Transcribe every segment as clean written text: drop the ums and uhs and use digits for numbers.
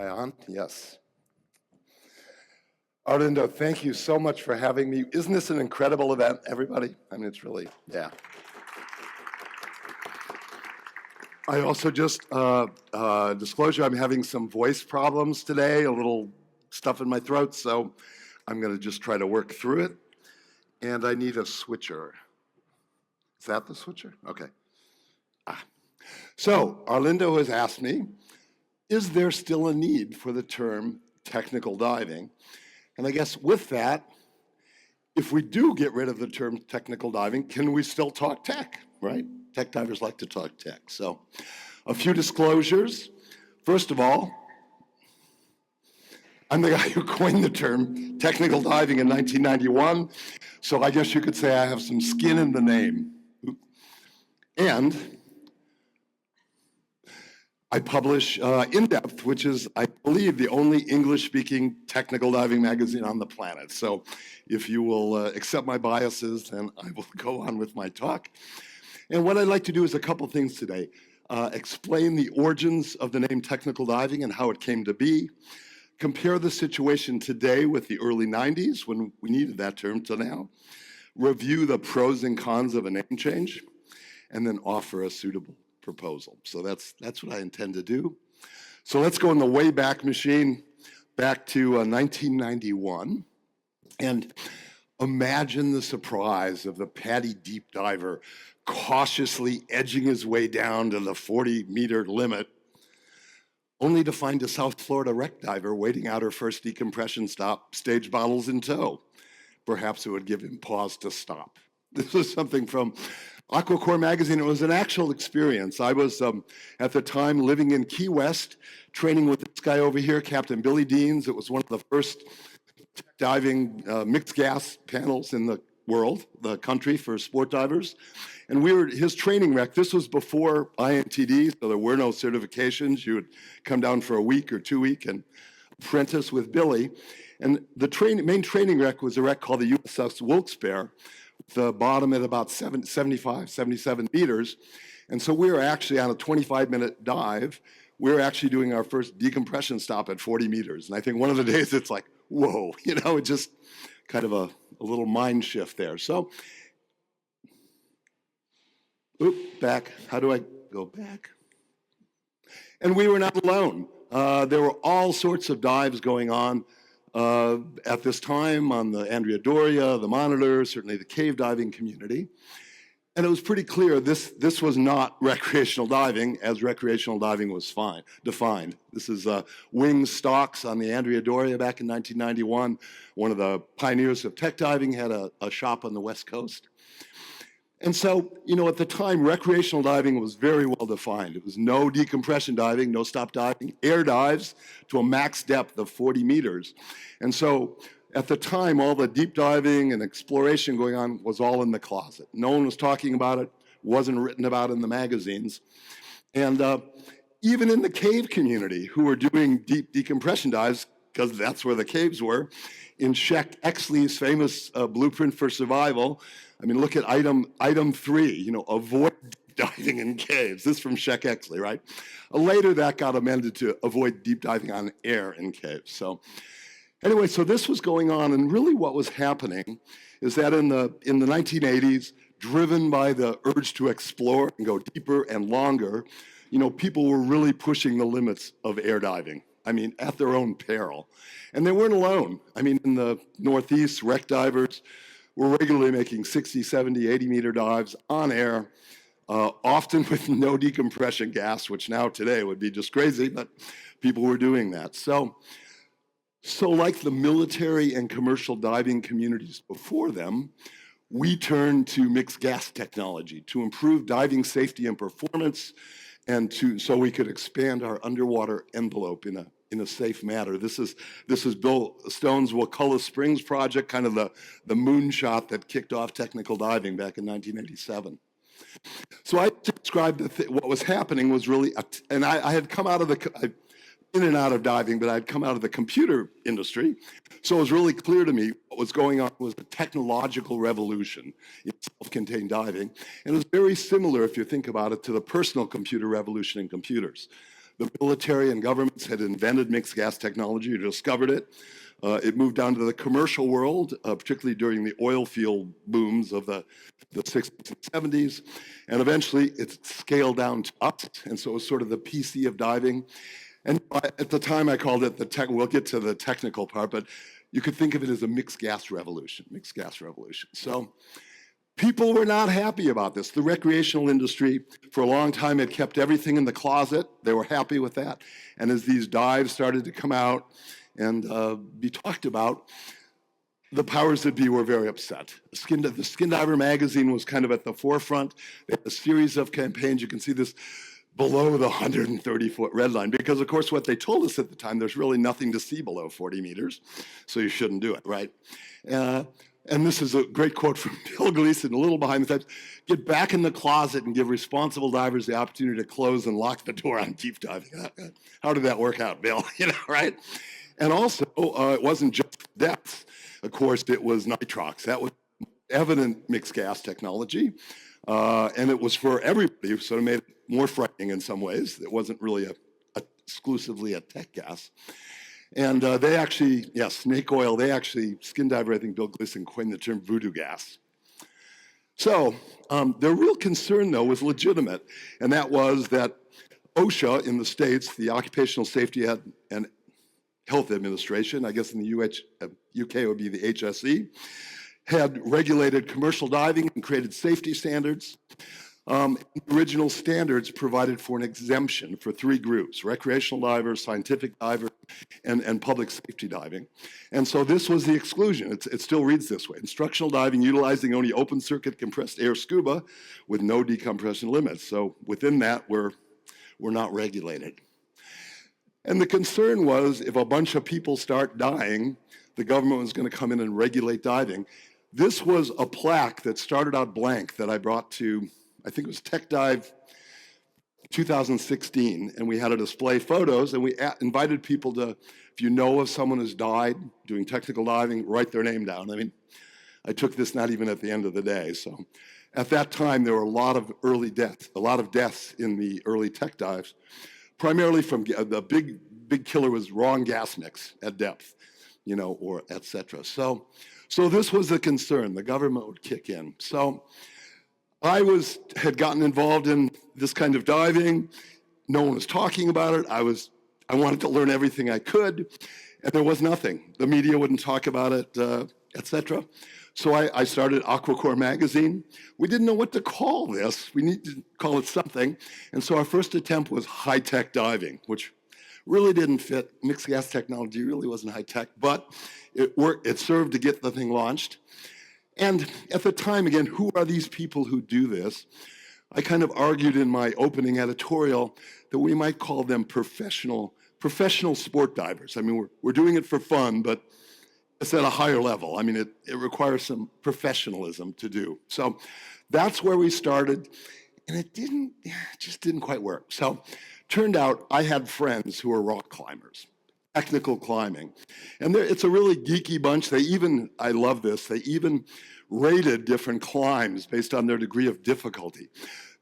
I on? Yes. Arlindo, thank you so much for having me. Isn't this an incredible event, everybody? I mean, it's really, yeah. I also just, disclosure, I'm having some voice problems today, a little stuff in my throat, so I'm gonna just try to work through it. And I need a switcher. Is that the switcher? Okay. So, Arlindo has asked me, is there still a need for the term technical diving? And I guess with that, if we do get rid of the term technical diving, can we still talk tech, right? Tech divers like to talk tech. So a few disclosures. First of all, I'm the guy who coined the term technical diving in 1991. So I guess you could say I have some skin in the name. And I publish In Depth, which is, I believe, the only English-speaking technical diving magazine on the planet. So if you will accept my biases, then I will go on with my talk. And what I'd like to do is a couple things today. Explain the origins of the name technical diving and how it came to be. Compare the situation today with the early 90s, when we needed that term, to now. Review the pros and cons of a name change, and then offer a suitable proposal. So that's what I intend to do. So let's go in the Wayback Machine back to 1991 and imagine the surprise of the PADI deep diver cautiously edging his way down to the 40-meter limit, only to find a South Florida wreck diver waiting out her first decompression stop, stage bottles in tow. Perhaps it would give him pause to stop. This was something from Aquacore Magazine. It was an actual experience. I was, at the time, living in Key West, training with this guy over here, Captain Billy Deans. It was one of the first diving mixed gas panels in the world, the country, for sport divers. And we were his training wreck. This was before INTD, so there were no certifications. You would come down for a week or 2 week and apprentice with Billy. And the main training wreck was a wreck called the USS Wilkes-Barre, the bottom at about 75, 77 meters. And so we were actually on a 25-minute dive. We were actually doing our first decompression stop at 40 meters. And I think one of the days it's like, whoa, you know, it just kind of a little mind shift there. So, back. How do I go back? And we were not alone. There were all sorts of dives going on at this time on the Andrea Doria, the Monitor, certainly the cave diving community. And it was pretty clear this was not recreational diving as recreational diving was defined. This is wing stocks on the Andrea Doria back in 1991. One of the pioneers of tech diving had a shop on the West Coast. And so, you know, at the time, recreational diving was very well defined. It was no decompression diving, no stop diving, air dives to a max depth of 40 meters. And so at the time, all the deep diving and exploration going on was all in the closet. No one was talking about it, wasn't written about in the magazines. And even in the cave community, who were doing deep decompression dives, because that's where the caves were, in Sheck Exley's famous blueprint for survival, I mean, look at item 3, you know, avoid deep diving in caves. This is from Sheck Exley, right? Later, that got amended to avoid deep diving on air in caves. So anyway, so this was going on, and really what was happening is that in the 1980s, driven by the urge to explore and go deeper and longer, you know, people were really pushing the limits of air diving. I mean, at their own peril. And they weren't alone. I mean, in the Northeast, wreck divers were regularly making 60, 70, 80-meter dives on air, often with no decompression gas, which now today would be just crazy, but people were doing that. So like the military and commercial diving communities before them, we turned to mixed gas technology to improve diving safety and performance, and so we could expand our underwater envelope in a safe manner. This is Bill Stone's Wakulla Springs project, kind of the moonshot that kicked off technical diving back in 1987. So I described what was happening was really, and I had come out of in and out of diving, but I'd come out of the computer industry. So it was really clear to me what was going on was a technological revolution in self-contained diving. And it was very similar, if you think about it, to the personal computer revolution in computers. The military and governments had invented mixed gas technology or discovered it. It moved down to the commercial world, particularly during the oil field booms of the 60s and 70s. And eventually it scaled down to us. And so it was sort of the PC of diving. And at the time I called it we'll get to the technical part, but you could think of it as a mixed gas revolution. So people were not happy about this. The recreational industry, for a long time, had kept everything in the closet. They were happy with that. And as these dives started to come out and be talked about, the powers that be were very upset. The Skin Diver magazine was kind of at the forefront. They had a series of campaigns. You can see this below the 130-foot red line, because of course what they told us at the time, there's really nothing to see below 40 meters, so you shouldn't do it, right? And this is a great quote from Bill Gleason, a little behind the times. Get back in the closet and give responsible divers the opportunity to close and lock the door on deep diving. How did that work out, Bill? Right? And also, it wasn't just depth. Of course, it was nitrox. That was evident mixed gas technology. And it was for everybody, so it made it more frightening in some ways. It wasn't really exclusively a tech gas. And they actually, snake oil, Skin Diver, I think Bill Gleason coined the term voodoo gas. So their real concern, though, was legitimate, and that was that OSHA in the States, the Occupational Safety and Health Administration, I guess in the UK it would be the HSE, had regulated commercial diving and created safety standards. The original standards provided for an exemption for 3 groups: recreational divers, scientific divers, and public safety diving. And so this was the exclusion. It still reads this way: instructional diving utilizing only open circuit compressed air scuba with no decompression limits. So within that, we're not regulated. And the concern was, if a bunch of people start dying, the government was going to come in and regulate diving. This was a plaque that started out blank that I brought to, I think it was Tech Dive 2016, and we had to display photos, and we invited people to, if you know of someone who's died doing technical diving, write their name down. I mean, I took this not even at the end of the day. So at that time, there were a lot of deaths in the early tech dives, primarily from the big killer was wrong gas mix at depth, or et cetera. So this was a concern. The government would kick in. So I had gotten involved in this kind of diving. No one was talking about it. I wanted to learn everything I could, and there was nothing. The media wouldn't talk about it, et cetera. So I started Aquacore Magazine. We didn't know what to call this. We needed to call it something. And so our first attempt was high-tech diving, which really didn't fit. Mixed gas technology really wasn't high-tech, but it worked. It served to get the thing launched. And at the time, again, who are these people who do this? I kind of argued in my opening editorial that we might call them professional sport divers. I mean, we're doing it for fun, but it's at a higher level. I mean, it requires some professionalism to do. So that's where we started, and it just didn't quite work. So turned out I had friends who were rock climbers, technical climbing. And it's a really geeky bunch. I love this, they even rated different climbs based on their degree of difficulty.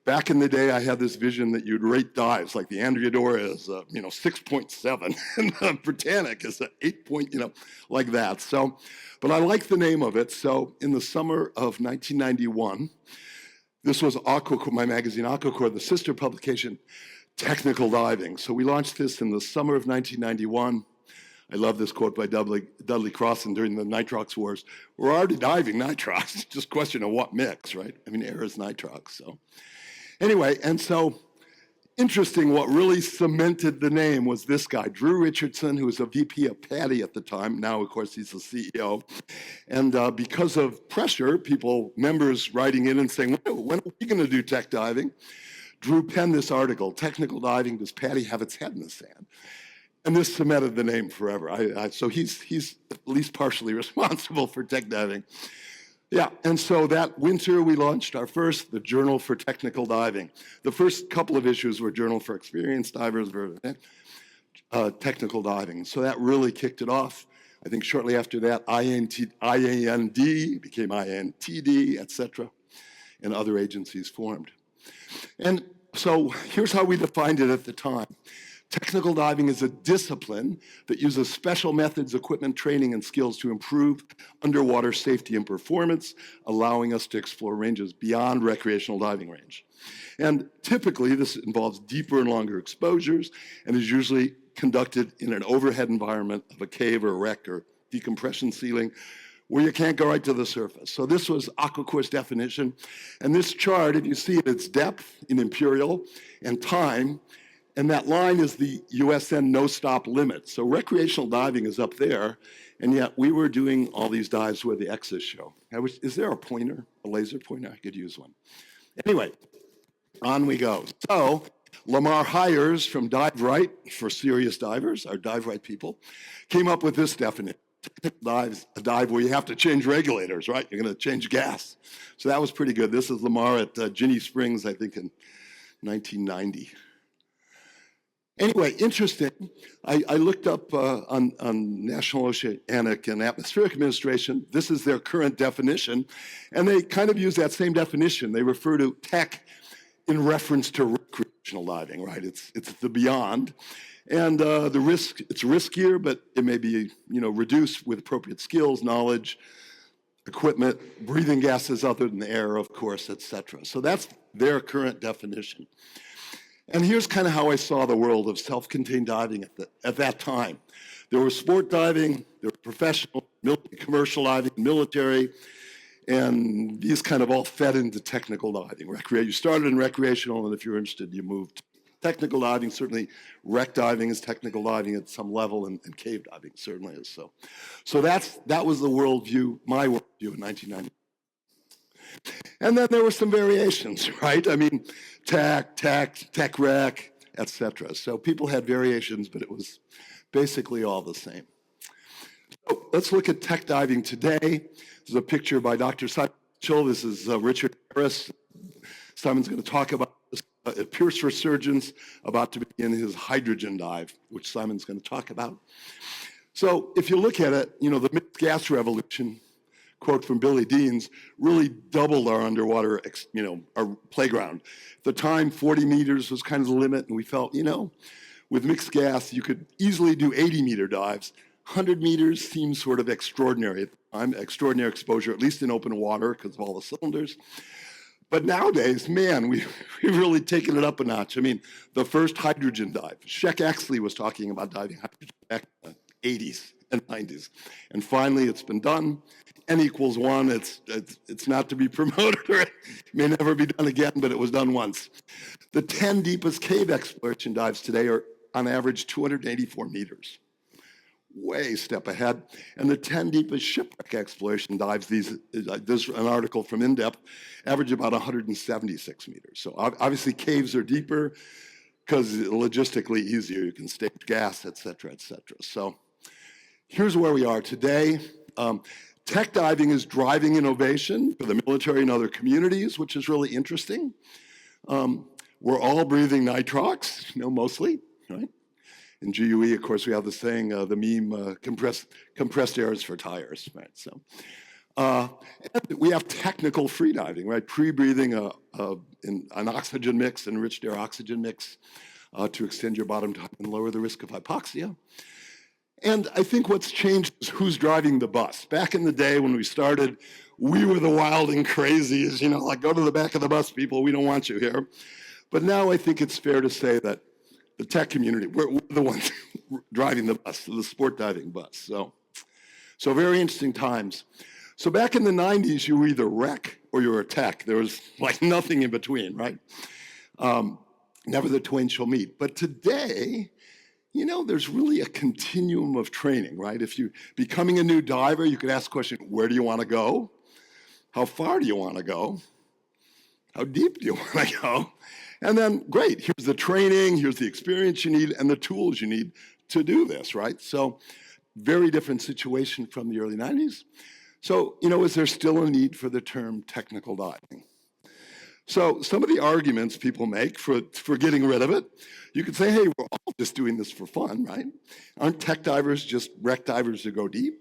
Back in the day, I had this vision that you'd rate dives, like the Andreadora is, 6.7, and the Britannic is 8 point, like that. So, but I like the name of it. So in the summer of 1991, this was Aquacore, my magazine, Aquacore, the sister publication, Technical Diving. So we launched this in the summer of 1991. I love this quote by Dudley Crossan during the nitrox wars. We're already diving nitrox, just a question of what mix, right? I mean, air is nitrox, so. Anyway, and so interesting, what really cemented the name was this guy, Drew Richardson, who was a VP of PADI at the time. Now, of course, he's the CEO. And because of pressure, members writing in and saying, when are we going to do tech diving? Drew penned this article, Technical Diving, Does PADI Have Its Head in the Sand? And this cemented the name forever. So he's at least partially responsible for tech diving. Yeah, and so that winter we launched the Journal for Technical Diving. The first couple of issues were Journal for Experienced Divers, Technical Diving. So that really kicked it off. I think shortly after that, IAND became INTD, et cetera, and other agencies formed. And so here's how we defined it at the time. Technical diving is a discipline that uses special methods, equipment, training, and skills to improve underwater safety and performance, allowing us to explore ranges beyond recreational diving range. And typically, this involves deeper and longer exposures and is usually conducted in an overhead environment of a cave or a wreck or decompression ceiling where you can't go right to the surface. So this was Aquacore's definition. And this chart, if you see it, it's depth in imperial and time. And that line is the USN no-stop limit. So recreational diving is up there, and yet we were doing all these dives where the X's show. Is there a pointer, a laser pointer? I could use one. Anyway, on we go. So Lamar Hires from Dive Right, for serious divers, our Dive Right people, came up with this definition. Dives, a dive where you have to change regulators, right? You're going to change gas. So that was pretty good. This is Lamar at Ginny Springs, I think in 1990. Anyway, interesting. I looked up on National Oceanic and Atmospheric Administration. This is their current definition, and they kind of use that same definition. They refer to tech in reference to recreational diving, right? It's the beyond, and the risk. It's riskier, but it may be reduced with appropriate skills, knowledge, equipment, breathing gases other than the air, of course, etc. So that's their current definition. And here's kind of how I saw the world of self-contained diving at that time. There was sport diving, there was professional, commercial diving, military, and these kind of all fed into technical diving. You started in recreational, and if you're interested, you moved to technical diving. Certainly, wreck diving is technical diving at some level, and cave diving certainly is so. So that was the worldview, my worldview in 1990. And then there were some variations, right? I mean, tech rec, etc. So people had variations, but it was basically all the same. So let's look at tech diving today. This is a picture by Dr. Simon Mitchell. This is Richard Harris. Simon's going to talk about this at Pierce Resurgence, about to begin his hydrogen dive, which Simon's going to talk about. So if you look at it, the mixed gas revolution, quote from Billy Deans, really doubled our underwater, our playground. At the time, 40 meters was kind of the limit, and we felt, with mixed gas, you could easily do 80-meter dives. 100 meters seems sort of extraordinary at the time, extraordinary exposure, at least in open water because of all the cylinders. But nowadays, man, we've really taken it up a notch. I mean, the first hydrogen dive, Sheck Exley was talking about diving hydrogen back in the 80s and 90s. And finally, it's been done. N equals 1, it's not to be promoted, or it may never be done again, but it was done once. The 10 deepest cave exploration dives today are on average 284 meters. Way step ahead. And the 10 deepest shipwreck exploration dives, this is an article from In-Depth, average about 176 meters. So obviously caves are deeper because logistically easier. You can stage gas, et cetera, et cetera. So here's where we are today. Tech diving is driving innovation for the military and other communities, which is really interesting. We're all breathing nitrox, mostly, right? In GUE, of course, we have the saying, the meme, compressed air is for tires, right? So, and we have technical free diving, right? Pre-breathing in an oxygen mix, enriched air oxygen mix, to extend your bottom time and lower the risk of hypoxia. And I think what's changed is who's driving the bus. Back in the day when we started, we were the wild and crazies, like go to the back of the bus, people, we don't want you here. But now I think it's fair to say that the tech community, we're the ones driving the bus, the sport diving bus. So very interesting times. So back in the 90s, you were either rec or you were tech. There was like nothing in between, right? Never the twain shall meet. But today, there's really a continuum of training, right? If you're becoming a new diver, you could ask the question, where do you want to go? How far do you want to go? How deep do you want to go? And then, great, here's the training, here's the experience you need, and the tools you need to do this, right? So, very different situation from the early 90s. So, is there still a need for the term technical diving? So some of the arguments people make for getting rid of it, you could say, hey, we're all just doing this for fun, right? Aren't tech divers just wreck divers who go deep?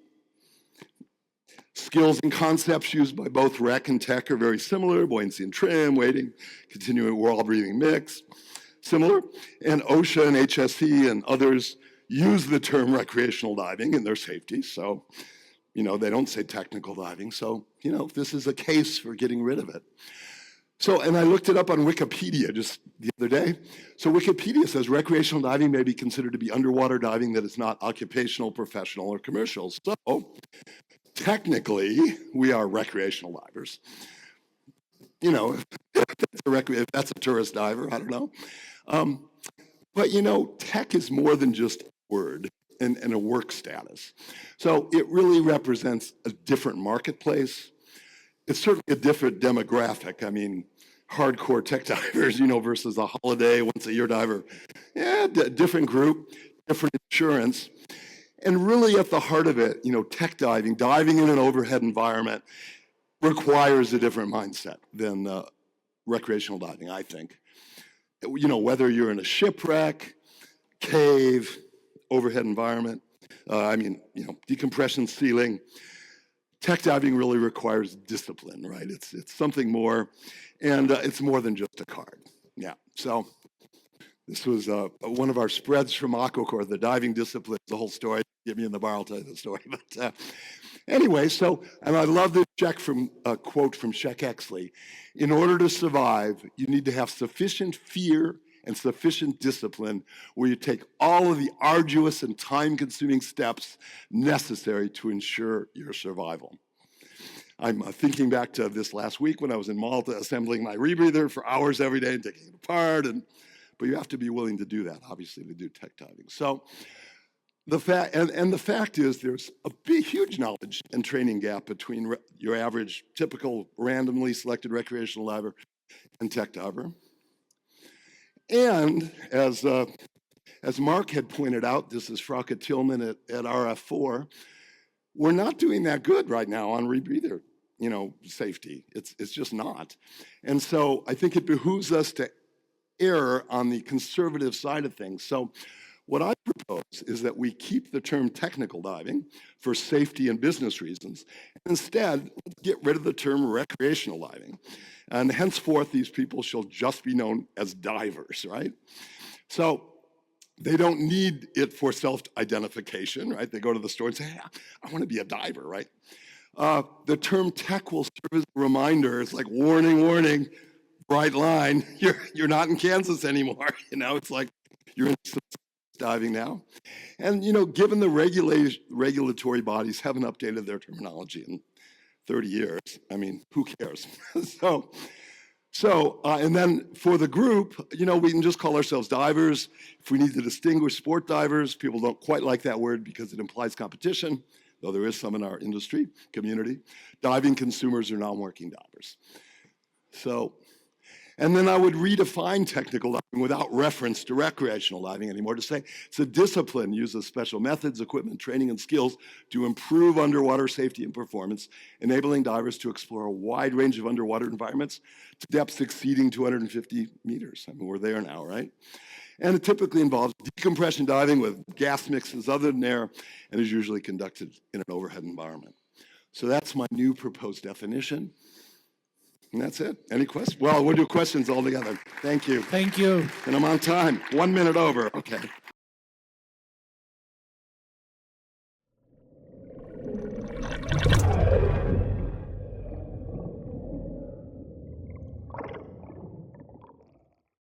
Skills and concepts used by both rec and tech are very similar, buoyancy and trim, weighting, continuing, we're all breathing mix. similar. And OSHA and HSE and others use the term recreational diving in their safety. So, they don't say technical diving. So, this is a case for getting rid of it. So, and I looked it up on Wikipedia just the other day. So Wikipedia says recreational diving may be considered to be underwater diving that is not occupational, professional, or commercial. So technically, we are recreational divers. If that's a tourist diver, I don't know. But tech is more than just a word and a work status. So it really represents a different marketplace. It's certainly a different demographic. I mean, hardcore tech divers, versus a holiday, once-a-year diver. Yeah, different group, different insurance. And really at the heart of it, tech diving in an overhead environment requires a different mindset than recreational diving, I think. Whether you're in a shipwreck, cave, overhead environment, decompression sealing, tech diving really requires discipline, right? It's something more, and it's more than just a card. Yeah, so this was one of our spreads from Aquacore, the diving discipline, the whole story. Get me in the bar, I'll tell you the story. But anyway, and I love this quote from Sheck Exley. In order to survive, you need to have sufficient fear and sufficient discipline where you take all of the arduous and time-consuming steps necessary to ensure your survival. I'm thinking back to this last week when I was in Malta assembling my rebreather for hours every day and taking it apart. But you have to be willing to do that, obviously, to do tech diving. So the fact is there's a huge knowledge and training gap between your average, typical, randomly selected recreational diver and tech diver. And as Mark had pointed out, this is Frauke Tillman at RF4, we're not doing that good right now on rebreather, safety. It's just not. And so I think it behooves us to err on the conservative side of things. So what I propose is that we keep the term technical diving for safety and business reasons. Instead, let's get rid of the term recreational diving. And henceforth, these people shall just be known as divers, right? So they don't need it for self-identification, right? They go to the store and say, hey, I want to be a diver, right? The term tech will serve as a reminder. It's like, warning, warning, bright line. You're not in Kansas anymore. It's like you're in diving now. And, given the regulatory bodies haven't updated their terminology in 30 years, I mean, who cares? And then for the group, we can just call ourselves divers. If we need to distinguish sport divers, people don't quite like that word because it implies competition, though there is some in our industry, community. Diving consumers are non-working divers. And then I would redefine technical diving without reference to recreational diving anymore to say it's a discipline, uses special methods, equipment, training, and skills to improve underwater safety and performance, enabling divers to explore a wide range of underwater environments to depths exceeding 250 meters. I mean, we're there now, right? And it typically involves decompression diving with gas mixes other than air and is usually conducted in an overhead environment. So that's my new proposed definition. And that's it. Any questions? Well, we'll do questions all together. Thank you. Thank you. And I'm on time. 1 minute over. Okay.